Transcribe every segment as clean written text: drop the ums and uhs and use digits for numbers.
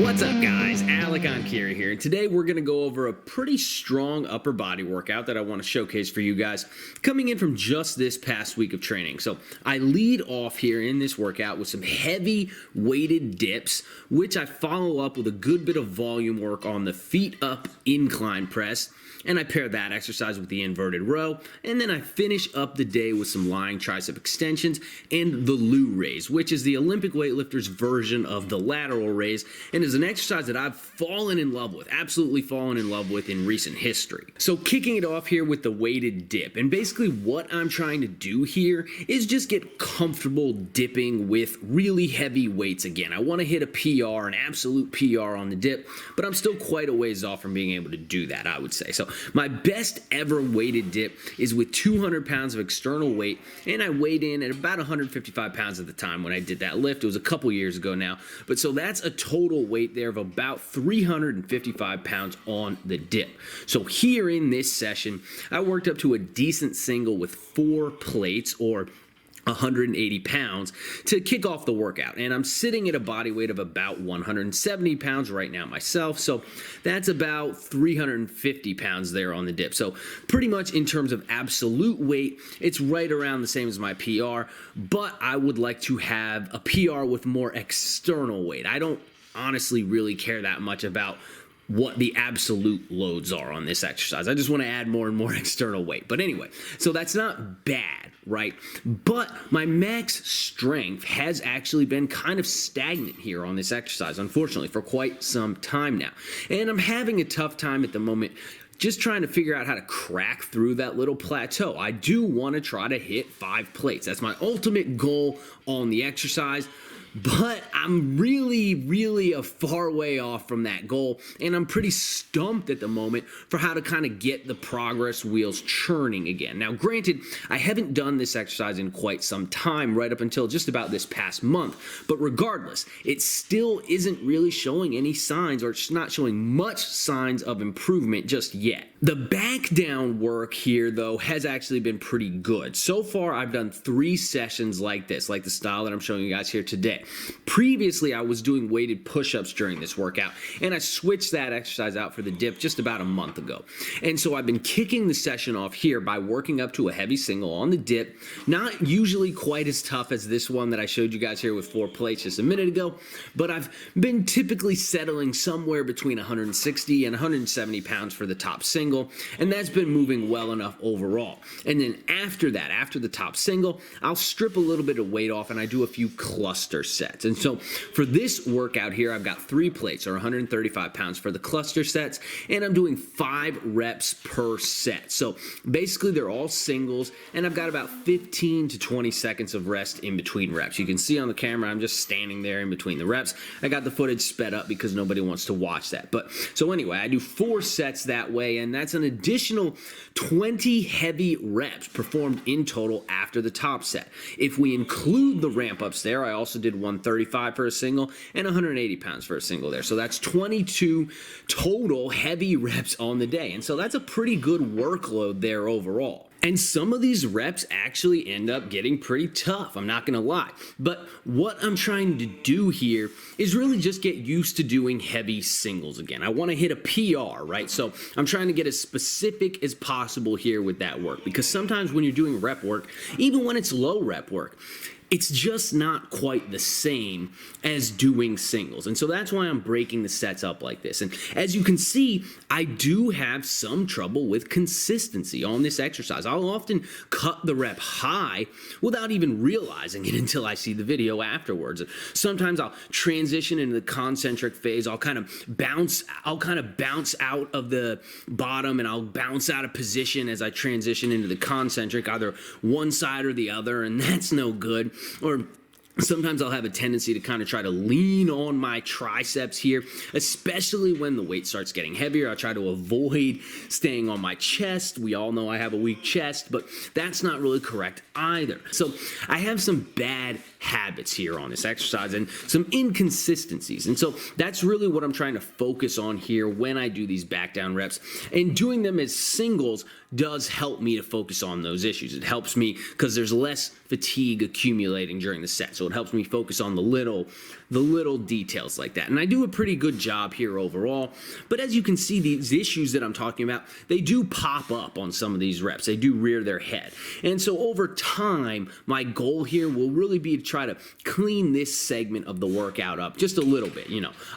What's up, guys? Enkiri here, and today we're going to go over a pretty strong upper body workout that I want to showcase for you guys coming in from just this past week of training. So I lead off here in this workout with some heavy weighted dips, which I follow up with a good bit of volume work on the feet up incline press, and I pair that exercise with the inverted row, and then I finish up the day with some lying tricep extensions and the Lou raise, which is the Olympic weightlifters version of the lateral raise, and is an exercise that I've fallen in love with, absolutely fallen in love with in recent history. So kicking it off here with the weighted dip, and basically what I'm trying to do here is just get comfortable dipping with really heavy weights again. I want to hit a PR, an absolute PR on the dip, but I'm still quite a ways off from being able to do that, I would say. So my best ever weighted dip is with 200 pounds of external weight, and I weighed in at about 155 pounds at the time when I did that lift. It was a couple years ago now, but so that's a total weight there of about 355 pounds on the dip. So here in this session, I worked up to a decent single with 4 plates, or 180 pounds to kick off the workout, and I'm sitting at a body weight of about 170 pounds right now myself, so that's about 350 pounds there on the dip. So pretty much in terms of absolute weight, it's right around the same as my PR, but I would like to have a PR with more external weight. I don't honestly really care that much about what the absolute loads are on this exercise. I just want to add more and more external weight. But anyway, so that's not bad, right? But my max strength has actually been kind of stagnant here on this exercise, unfortunately, for quite some time now. And I'm having a tough time at the moment just trying to figure out how to crack through that little plateau. I do want to try to hit 5 plates. That's my ultimate goal on the exercise. But I'm really a far way off from that goal, and I'm pretty stumped at the moment for how to kind of get the progress wheels churning again. Now, granted, I haven't done this exercise in quite some time, right up until just about this past month, but regardless, it still isn't really showing any signs, or it's not showing much signs of improvement just yet. The back down work here, though, has actually been pretty good. So far, I've done 3 sessions like this, like the style that I'm showing you guys here today. Previously, I was doing weighted push-ups during this workout, and I switched that exercise out for the dip just about a month ago. And so I've been kicking the session off here by working up to a heavy single on the dip, not usually quite as tough as this one that I showed you guys here with 4 plates just a minute ago, but I've been typically settling somewhere between 160 and 170 pounds for the top single, and that's been moving well enough overall. And then after that, after the top single, I'll strip a little bit of weight off and I do a few cluster sets. And so for this workout here, I've got 3 plates, or 135 pounds for the cluster sets, and I'm doing 5 reps per set. So basically they're all singles, and I've got about 15 to 20 seconds of rest in between reps. You can see on the camera I'm just standing there in between the reps. I got the footage sped up because nobody wants to watch that. But so anyway, I do 4 sets that way, and that's an additional 20 heavy reps performed in total after the top set. If we include the ramp ups there, I also did 135 for a single and 180 pounds for a single there. So that's 22 total heavy reps on the day. And so that's a pretty good workload there overall. And some of these reps actually end up getting pretty tough, I'm not gonna lie. But what I'm trying to do here is really just get used to doing heavy singles again. I wanna hit a PR, right? So I'm trying to get as specific as possible here with that work, because sometimes when you're doing rep work, even when it's low rep work, it's just not quite the same as doing singles. And so that's why I'm breaking the sets up like this. And as you can see, I do have some trouble with consistency on this exercise. I'll often cut the rep high without even realizing it until I see the video afterwards. Sometimes I'll transition into the concentric phase. I'll kind of bounce out of the bottom, and I'll bounce out of position as I transition into the concentric, either one side or the other, and that's no good. Or sometimes I'll have a tendency to kind of try to lean on my triceps here, especially when the weight starts getting heavier. I try to avoid staying on my chest. We all know I have a weak chest, but that's not really correct either. So I have some bad habits here on this exercise and some inconsistencies. And so that's really what I'm trying to focus on here when I do these back down reps. And doing them as singles does help me to focus on those issues. It helps me because there's less fatigue accumulating during the set. So it helps me focus on the little details like that. And I do a pretty good job here overall. But as you can see, these issues that I'm talking about, they do pop up on some of these reps. They do rear their head. And so over time, my goal here will really be to try to clean this segment of the workout up just a little bit.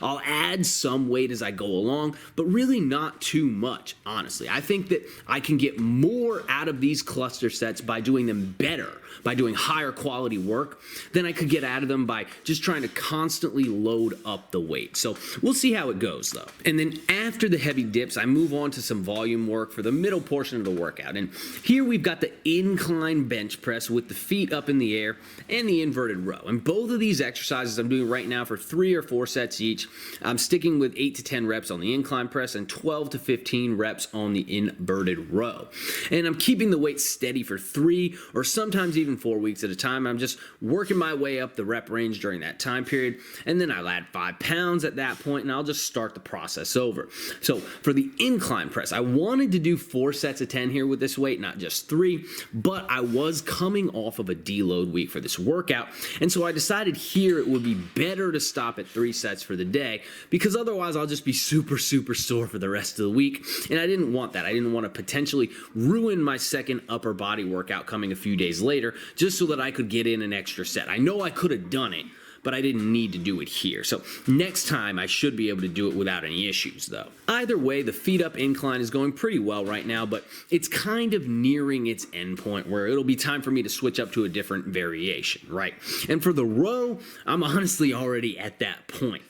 I'll add some weight as I go along, but really not too much, honestly. I think that I can get more out of these cluster sets by doing them better, by doing higher quality work than I could get out of them by just trying to constantly load up the weight. So we'll see how it goes though. And then after the heavy dips, I move on to some volume work for the middle portion of the workout. And here we've got the incline bench press with the feet up in the air and the inverted row. And both of these exercises I'm doing right now for 3 or 4 sets each. I'm sticking with 8 to 10 reps on the incline press and 12 to 15 reps on the inverted row. And I'm keeping the weight steady for 3 or sometimes even 4 weeks at a time. I'm just working my way up the rep range during that time period, and then I'll add 5 pounds at that point, and I'll just start the process over. So for the incline press, I wanted to do 4 sets of 10 here with this weight, not just 3, but I was coming off of a deload week for this workout, and so I decided here it would be better to stop at 3 sets for the day, because otherwise I'll just be super sore for the rest of the week, and I didn't want that. I didn't want to potentially ruin my second upper body workout coming a few days later just so that I could get in an extra set. I know I could have done it, but I didn't need to do it here. So next time I should be able to do it without any issues though. Either way, the feet up incline is going pretty well right now, but it's kind of nearing its end point where it'll be time for me to switch up to a different variation, right? And for the row, I'm honestly already at that point.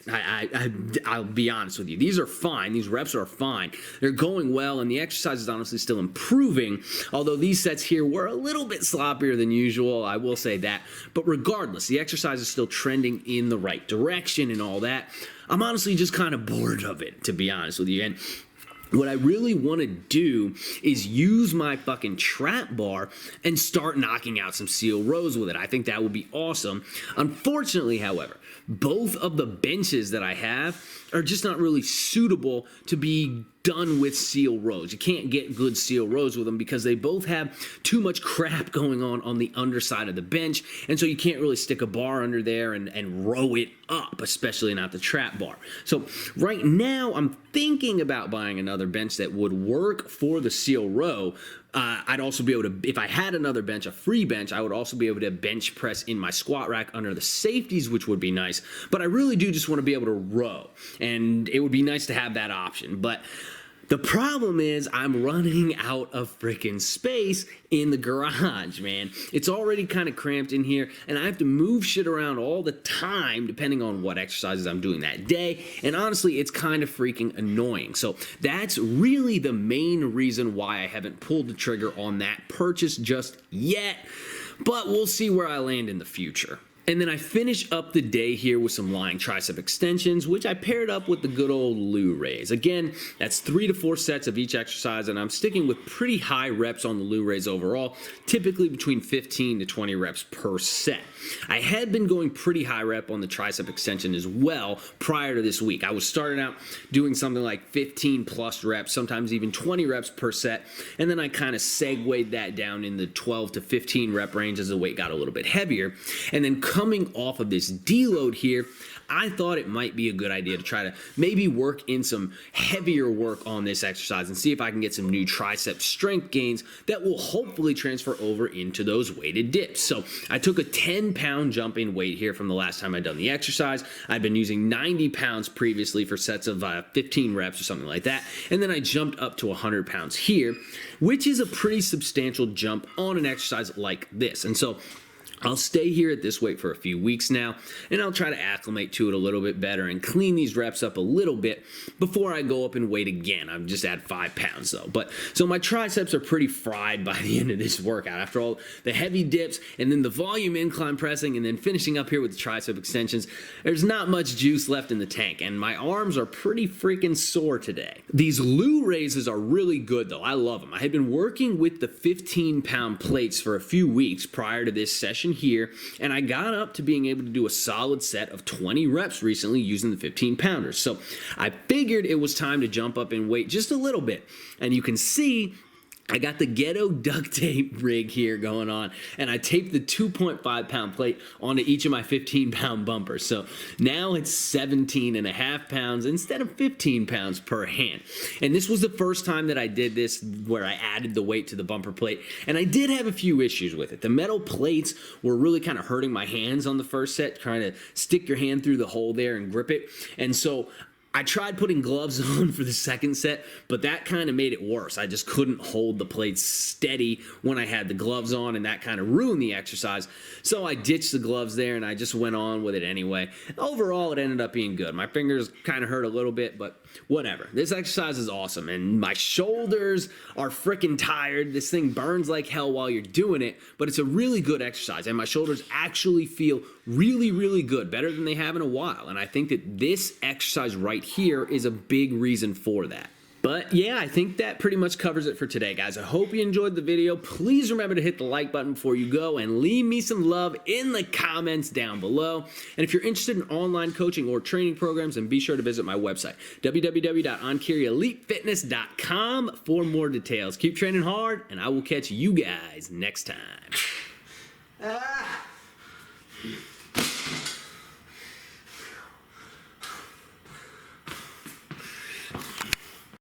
I'll be honest with you. These are fine. These reps are fine. They're going well, and the exercise is honestly still improving, although these sets here were a little bit sloppier than usual, I will say that. But regardless, the exercise is still trending in the right direction and all that. I'm honestly just kind of bored of it, to be honest with you. And what I really want to do is use my fucking trap bar and start knocking out some seal rows with it. I think that would be awesome. Unfortunately, however, both of the benches that I have are just not really suitable to be done with seal rows. You can't get good seal rows with them because they both have too much crap going on the underside of the bench, and so you can't really stick a bar under there and row it up, especially not the trap bar. So right now I'm thinking about buying another bench that would work for the seal row. I'd also be able to, if I had another bench, a free bench, I would also be able to bench press in my squat rack under the safeties, which would be nice. But I really do just want to be able to row, and it would be nice to have that option. But the problem is I'm running out of freaking space in the garage, man. It's already kind of cramped in here, and I have to move shit around all the time depending on what exercises I'm doing that day, and honestly, it's kind of freaking annoying. So that's really the main reason why I haven't pulled the trigger on that purchase just yet, but we'll see where I land in the future. And then I finish up the day here with some lying tricep extensions, which I paired up with the good old Lou raise. Again, that's 3 to 4 sets of each exercise, and I'm sticking with pretty high reps on the Lou raise overall, typically between 15 to 20 reps per set. I had been going pretty high rep on the tricep extension as well prior to this week. I was starting out doing something like 15 plus reps, sometimes even 20 reps per set, and then I kind of segued that down in the 12 to 15 rep range as the weight got a little bit heavier. And then coming off of this deload here, I thought it might be a good idea to try to maybe work in some heavier work on this exercise and see if I can get some new tricep strength gains that will hopefully transfer over into those weighted dips. So I took a 10-pound jump in weight here from the last time I'd done the exercise. I'd been using 90 pounds previously for sets of 15 reps or something like that, and then I jumped up to 100 pounds here, which is a pretty substantial jump on an exercise like this. And so I'll stay here at this weight for a few weeks now, and I'll try to acclimate to it a little bit better and clean these reps up a little bit before I go up in weight again. I've just add 5 pounds though. But so my triceps are pretty fried by the end of this workout. After all the heavy dips and then the volume incline pressing and then finishing up here with the tricep extensions, there's not much juice left in the tank, and my arms are pretty freaking sore today. These Lou raises are really good though. I love them. I had been working with the 15-pound plates for a few weeks prior to this session here, and I got up to being able to do a solid set of 20 reps recently using the 15-pounders. So I figured it was time to jump up in weight just a little bit, and you can see I got the ghetto duct tape rig here going on, and I taped the 2.5 pound plate onto each of my 15 pound bumpers. So now it's 17.5 pounds instead of 15 pounds per hand. And this was the first time that I did this where I added the weight to the bumper plate, and I did have a few issues with it. The metal plates were really kind of hurting my hands on the first set, trying to stick your hand through the hole there and grip it. And so I tried putting gloves on for the second set, but that kind of made it worse. I just couldn't hold the plates steady when I had the gloves on, and that kind of ruined the exercise. So I ditched the gloves there, and I just went on with it anyway. Overall, it ended up being good. My fingers kind of hurt a little bit, but whatever. This exercise is awesome, and my shoulders are freaking tired. This thing burns like hell while you're doing it, but it's a really good exercise, and my shoulders actually feel really, really good, better than they have in a while. And I think that this exercise right here is a big reason for that. But yeah, I think that pretty much covers it for today, guys. I hope you enjoyed the video. Please remember to hit the like button before you go and leave me some love in the comments down below. And if you're interested in online coaching or training programs, then be sure to visit my website, www.enkirielitefitness.com, for more details. Keep training hard, and I will catch you guys next time.